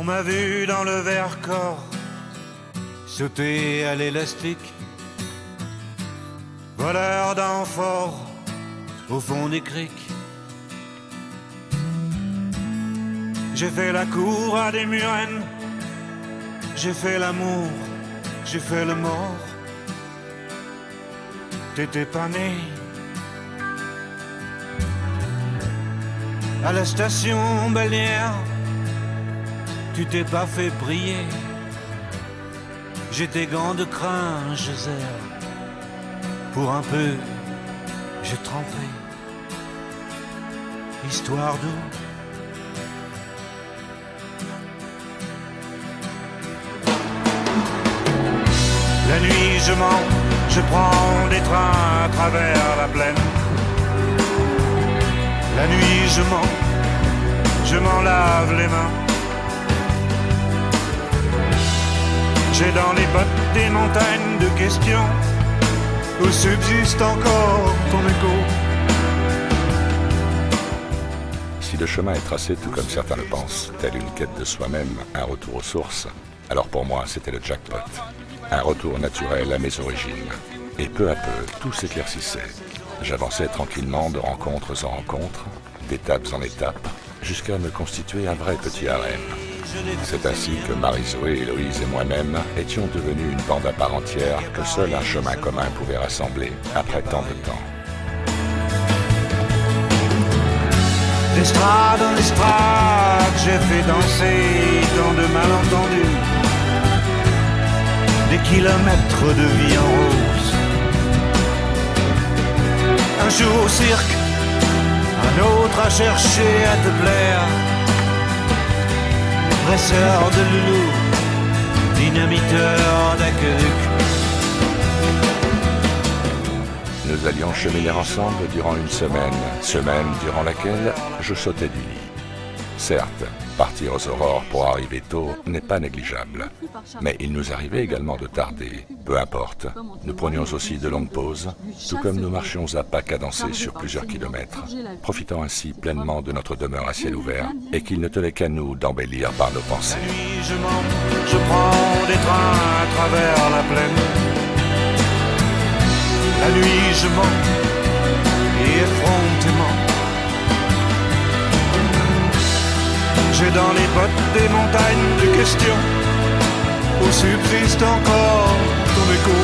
On m'a vu dans le Vercors sauter à l'élastique, voleur d'amphores au fond des criques. J'ai fait la cour à des murennes, j'ai fait l'amour, j'ai fait le mort. T'étais pas né. À la station balnéaire, tu t'es pas fait briller. J'ai tes gants de crin, je serre. Pour un peu, j'ai trempé. Histoire d'eau. La nuit je mens, je prends des trains à travers la plaine. La nuit je m'en lave les mains. J'ai dans les bottes des montagnes de questions où subsiste encore ton écho. Si le chemin est tracé tout comme certains le pensent, telle une quête de soi-même, un retour aux sources, alors pour moi c'était le jackpot. Un retour naturel à mes origines. Et peu à peu, tout s'éclaircissait. J'avançais tranquillement de rencontres en rencontres, d'étapes en étapes, jusqu'à me constituer un vrai petit harem. C'est ainsi que Marie-Zoé, Héloïse et moi-même étions devenus une bande à part entière que seul un chemin commun pouvait rassembler après tant de temps. D'estrade en estrade, j'ai fait danser tant de malentendus. Des kilomètres de vie en rose. Un jour au cirque, un autre à chercher à te plaire. Dresseur de loulou, dynamiteur d'aqueduc. Nous allions cheminer ensemble durant une semaine durant laquelle je sautais du lit. Certes, partir aux aurores pour arriver tôt n'est pas négligeable, mais il nous arrivait également de tarder. Peu importe, nous prenions aussi de longues pauses, tout comme nous marchions à pas cadencés sur plusieurs kilomètres, profitant ainsi pleinement de notre demeure à ciel ouvert et qu'il ne tenait qu'à nous d'embellir par nos pensées. La nuit je mens, je prends des trains à travers la plaine. La nuit je mens, et effrontément. J'ai dans les bottes des montagnes de questions où subsiste encore ton écho.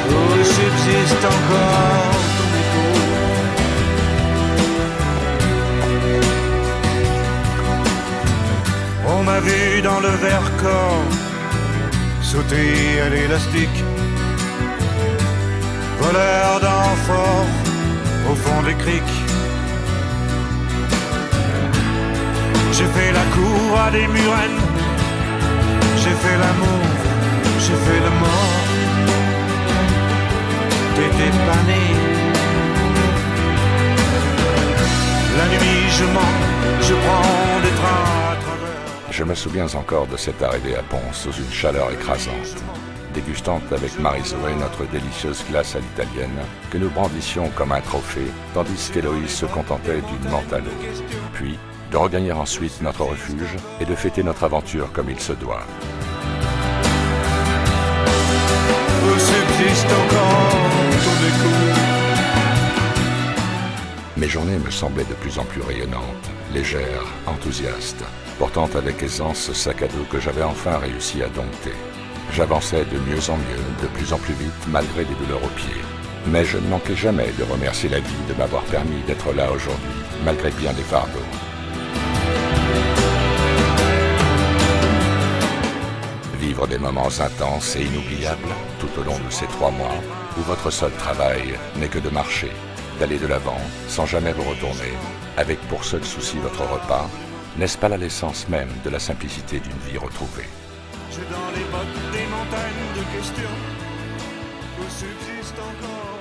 Où subsiste encore ton écho. On m'a vu dans le Vercors sauter à l'élastique, voleur d'amphores au fond des criques. J'ai fait la cour à des murennes, j'ai fait l'amour, j'ai fait le mort. T'étais pas né. La nuit je mens, je prends des trains à travers. Je me souviens encore de cette arrivée à Pons sous une chaleur écrasante, dégustant avec Marie-Zoé notre délicieuse glace à l'italienne que nous brandissions comme un trophée, tandis qu'Héloïse se contentait d'une menthe à l'eau. Puis, de regagner ensuite notre refuge et de fêter notre aventure comme il se doit. Où subsiste encore ton écho. Mes journées me semblaient de plus en plus rayonnantes, légères, enthousiastes, portant avec aisance ce sac à dos que j'avais enfin réussi à dompter. J'avançais de mieux en mieux, de plus en plus vite, malgré des douleurs aux pieds. Mais je ne manquais jamais de remercier la vie de m'avoir permis d'être là aujourd'hui, malgré bien des fardeaux. Vivre des moments intenses et inoubliables tout au long de ces 3 mois où votre seul travail n'est que de marcher, d'aller de l'avant sans jamais vous retourner, avec pour seul souci votre repas, n'est-ce pas là l'essence même de la simplicité d'une vie retrouvée? J'ai dans les bottes des montagnes de questions où subsiste encore